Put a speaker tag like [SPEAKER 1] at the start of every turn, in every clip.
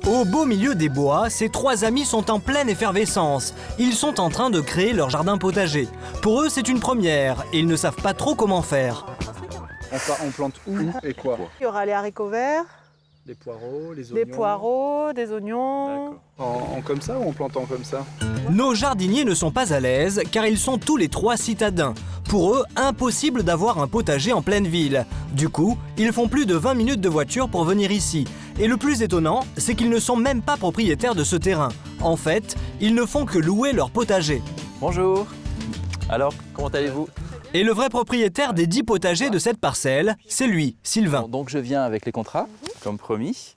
[SPEAKER 1] Au beau milieu des bois, ces trois amis sont en pleine effervescence. Ils sont en train de créer leur jardin potager. Pour eux, c'est une première et ils ne savent pas trop comment faire.
[SPEAKER 2] On plante où et quoi?
[SPEAKER 3] Il y aura les haricots verts,
[SPEAKER 2] Des poireaux, les oignons.
[SPEAKER 3] des poireaux, des oignons.
[SPEAKER 2] En comme ça ou en plantant comme ça?
[SPEAKER 1] Nos jardiniers ne sont pas à l'aise car ils sont tous les trois citadins. Pour eux, impossible d'avoir un potager en pleine ville. Du coup, ils font plus de 20 minutes de voiture pour venir ici. Et le plus étonnant, c'est qu'ils ne sont même pas propriétaires de ce terrain. En fait, ils ne font que louer leur potager.
[SPEAKER 4] Bonjour. Alors, comment allez-vous?
[SPEAKER 1] Et le vrai propriétaire des 10 potagers de cette parcelle, c'est lui, Sylvain.
[SPEAKER 4] Donc je viens avec les contrats, comme promis.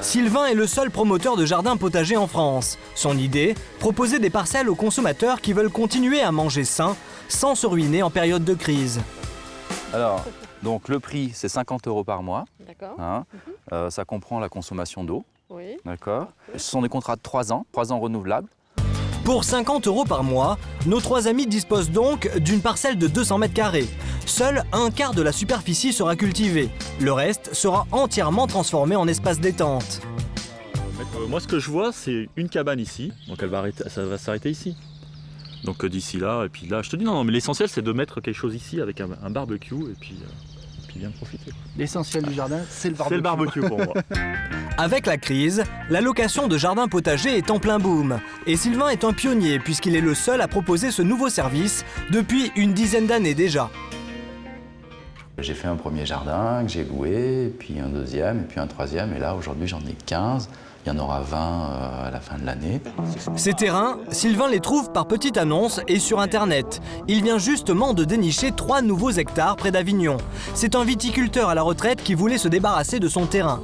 [SPEAKER 1] Sylvain est le seul promoteur de jardin potager en France. Son idée, proposer des parcelles aux consommateurs qui veulent continuer à manger sain sans se ruiner en période de crise.
[SPEAKER 4] Alors, donc le prix, c'est 50 € par mois.
[SPEAKER 3] D'accord.
[SPEAKER 4] Hein. Ça comprend la consommation d'eau.
[SPEAKER 3] Oui.
[SPEAKER 4] D'accord. Ce sont des contrats de 3 ans renouvelables.
[SPEAKER 1] Pour 50 € par mois, nos trois amis disposent donc d'une parcelle de 200 mètres carrés. Seul un quart de la superficie sera cultivée. Le reste sera entièrement transformé en espace détente.
[SPEAKER 5] Moi, ce que je vois, c'est une cabane ici. Donc ça va s'arrêter ici. Donc d'ici là, et puis là, je te dis non, mais l'essentiel, c'est de mettre quelque chose ici avec un barbecue et puis bien profiter.
[SPEAKER 2] L'essentiel du jardin, c'est le barbecue.
[SPEAKER 5] C'est le barbecue pour moi.
[SPEAKER 1] Avec la crise, la location de jardin potager est en plein boom. Et Sylvain est un pionnier puisqu'il est le seul à proposer ce nouveau service depuis une dizaine d'années déjà.
[SPEAKER 6] J'ai fait un premier jardin que j'ai loué, puis un deuxième, et puis un troisième. Et là, aujourd'hui, j'en ai 15. Il y en aura 20 à la fin de l'année.
[SPEAKER 1] Ces terrains, Sylvain les trouve par petite annonce et sur Internet. Il vient justement de dénicher 3 nouveaux hectares près d'Avignon. C'est un viticulteur à la retraite qui voulait se débarrasser de son terrain.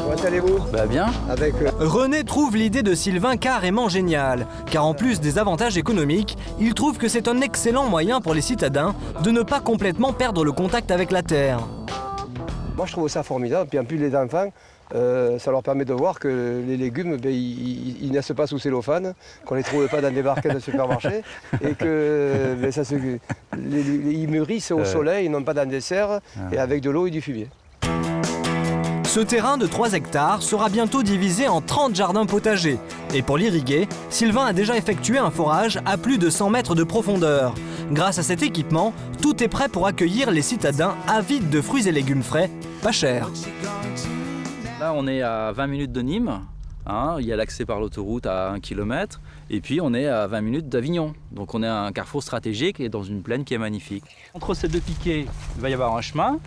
[SPEAKER 2] Comment allez-vous?
[SPEAKER 4] Bah bien.
[SPEAKER 2] Avec
[SPEAKER 1] René trouve l'idée de Sylvain carrément géniale, car en plus des avantages économiques, il trouve que c'est un excellent moyen pour les citadins de ne pas complètement perdre le contact avec la terre.
[SPEAKER 7] Moi, je trouve ça formidable. Puis en plus, les enfants, ça leur permet de voir que les légumes, ils naissent pas sous cellophane, qu'on les trouve pas dans des barquettes de supermarché, et que ils mûrissent au soleil, non pas dans des serres, et avec de l'eau et du fumier.
[SPEAKER 1] Ce terrain de 3 hectares sera bientôt divisé en 30 jardins potagers. Et pour l'irriguer, Sylvain a déjà effectué un forage à plus de 100 mètres de profondeur. Grâce à cet équipement, tout est prêt pour accueillir les citadins avides de fruits et légumes frais, pas chers.
[SPEAKER 4] Là, on est à 20 minutes de Nîmes. Hein. Il y a l'accès par l'autoroute à 1 km. Et puis, on est à 20 minutes d'Avignon. Donc, on est à un carrefour stratégique et dans une plaine qui est magnifique. Entre ces deux piquets, il va y avoir un chemin.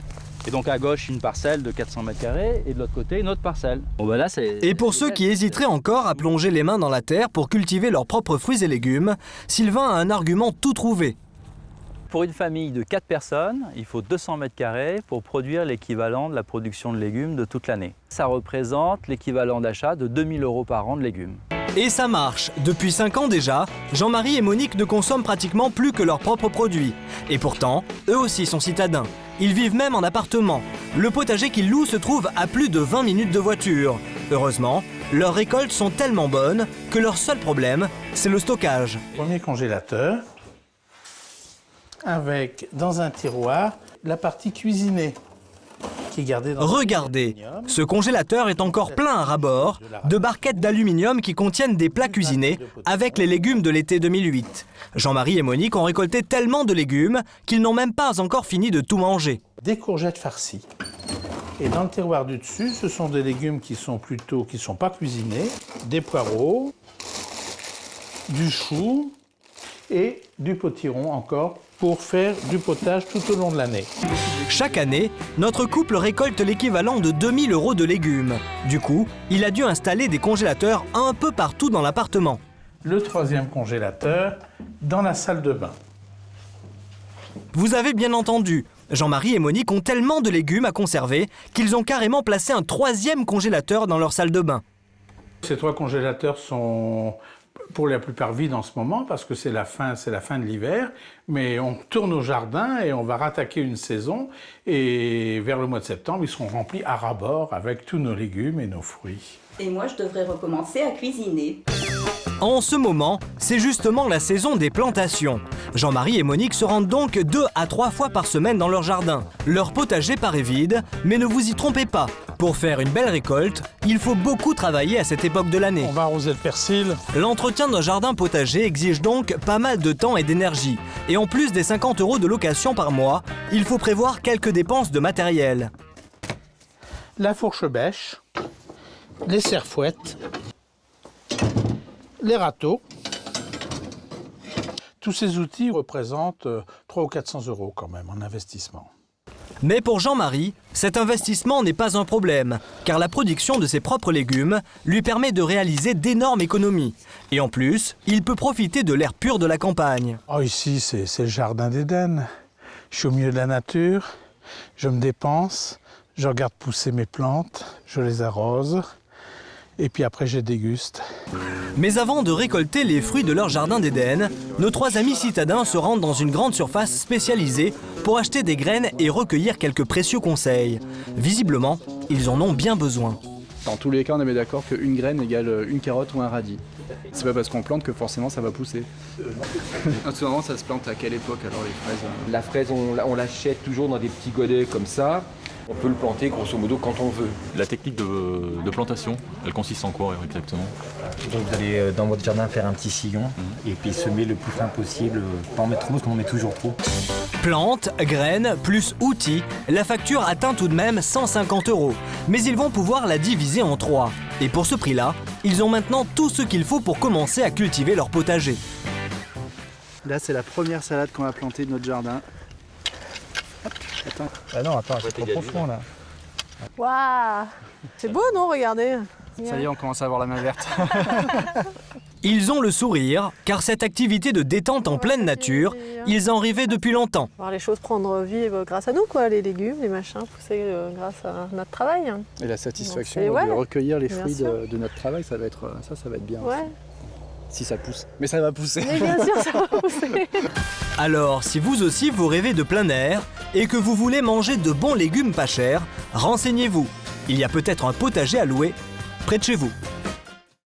[SPEAKER 4] Et donc à gauche, une parcelle de 400 mètres carrés et de l'autre côté, une autre parcelle. Bon, ben là,
[SPEAKER 1] et pour ceux qui hésiteraient encore à plonger les mains dans la terre pour cultiver leurs propres fruits et légumes, Sylvain a un argument tout trouvé.
[SPEAKER 4] Pour une famille de 4 personnes, il faut 200 mètres carrés pour produire l'équivalent de la production de légumes de toute l'année. Ça représente l'équivalent d'achat de 2 000 € par an de légumes.
[SPEAKER 1] Et ça marche. Depuis 5 ans déjà, Jean-Marie et Monique ne consomment pratiquement plus que leurs propres produits. Et pourtant, eux aussi sont citadins. Ils vivent même en appartement. Le potager qu'ils louent se trouve à plus de 20 minutes de voiture. Heureusement, leurs récoltes sont tellement bonnes que leur seul problème, c'est le stockage.
[SPEAKER 8] Premier congélateur, avec dans un tiroir la partie cuisinée.
[SPEAKER 1] Regardez, ce congélateur est encore plein à ras-bord de barquettes d'aluminium qui contiennent des plats cuisinés avec les légumes de l'été 2008. Jean-Marie et Monique ont récolté tellement de légumes qu'ils n'ont même pas encore fini de tout manger.
[SPEAKER 8] Des courgettes farcies. Et dans le tiroir du dessus, ce sont des légumes qui sont pas cuisinés, des poireaux, du chou et du potiron encore pour faire du potage tout au long de l'année.
[SPEAKER 1] Chaque année, notre couple récolte l'équivalent de 2 000 € de légumes. Du coup, il a dû installer des congélateurs un peu partout dans l'appartement.
[SPEAKER 8] Le troisième congélateur dans la salle de bain.
[SPEAKER 1] Vous avez bien entendu, Jean-Marie et Monique ont tellement de légumes à conserver qu'ils ont carrément placé un 3e congélateur dans leur salle de bain.
[SPEAKER 8] Ces 3 congélateurs sont pour la plupart vides en ce moment parce que c'est la fin de l'hiver, mais on tourne au jardin et on va rattaquer une saison et vers le mois de septembre, ils seront remplis à ras-bord avec tous nos légumes et nos fruits.
[SPEAKER 9] Et moi, je devrais recommencer à cuisiner.
[SPEAKER 1] En ce moment, c'est justement la saison des plantations. Jean-Marie et Monique se rendent donc 2 à 3 fois par semaine dans leur jardin. Leur potager paraît vide, mais ne vous y trompez pas, Pour faire une belle récolte, il faut beaucoup travailler à cette époque de l'année.
[SPEAKER 8] On va arroser le persil.
[SPEAKER 1] L'entretien d'un jardin potager exige donc pas mal de temps et d'énergie. Et en plus des 50 € de location par mois, il faut prévoir quelques dépenses de matériel.
[SPEAKER 8] La fourche bêche, les serre-fouettes, les râteaux. Tous ces outils représentent 300 ou 400 € quand même en investissement.
[SPEAKER 1] Mais pour Jean-Marie, cet investissement n'est pas un problème, car la production de ses propres légumes lui permet de réaliser d'énormes économies. Et en plus, il peut profiter de l'air pur de la campagne.
[SPEAKER 8] Oh, ici, c'est le jardin d'Éden. Je suis au milieu de la nature, je me dépense, je regarde pousser mes plantes, je les arrose, et puis après je les déguste.
[SPEAKER 1] Mais avant de récolter les fruits de leur jardin d'Éden, nos 3 amis citadins se rendent dans une grande surface spécialisée pour acheter des graines et recueillir quelques précieux conseils. Visiblement, ils en ont bien besoin.
[SPEAKER 2] Dans tous les cas, on est d'accord qu'une graine égale une carotte ou un radis. C'est pas parce qu'on plante que forcément ça va pousser. En ce moment, ça se plante à quelle époque alors les fraises?
[SPEAKER 10] La fraise, on l'achète toujours dans des petits godets comme ça. On peut le planter grosso modo quand on veut.
[SPEAKER 5] La technique de plantation, elle consiste en quoi exactement?
[SPEAKER 11] Donc vous allez dans votre jardin faire un petit sillon et puis semer le plus fin possible, pas en mettre trop parce qu'on en met toujours trop.
[SPEAKER 1] Plantes, graines, plus outils, la facture atteint tout de même 150 €. Mais ils vont pouvoir la diviser en 3. Et pour ce prix-là, ils ont maintenant tout ce qu'il faut pour commencer à cultiver leur potager.
[SPEAKER 2] Là, c'est la première salade qu'on va planter de notre jardin. Hop, attends.
[SPEAKER 7] Ah non, attends, c'est trop profond là.
[SPEAKER 3] Waouh! C'est beau, non? Regardez.
[SPEAKER 2] Ça y est, on commence à avoir la main verte.
[SPEAKER 1] Ils ont le sourire, car cette activité de détente en pleine nature, ils en rêvaient depuis longtemps.
[SPEAKER 3] Voir les choses prendre vie grâce à nous, quoi. Les légumes, les machins, pousser grâce à notre travail.
[SPEAKER 2] Et la satisfaction
[SPEAKER 3] Donc,
[SPEAKER 2] de recueillir les
[SPEAKER 3] bien
[SPEAKER 2] fruits
[SPEAKER 3] sûr.
[SPEAKER 2] de notre travail, ça va être bien.
[SPEAKER 3] Ouais.
[SPEAKER 2] Aussi. Si ça pousse. Mais ça va pousser.
[SPEAKER 3] Mais bien sûr, ça va pousser.
[SPEAKER 1] Alors, si vous aussi vous rêvez de plein air et que vous voulez manger de bons légumes pas chers, renseignez-vous. Il y a peut-être un potager à louer près de chez vous.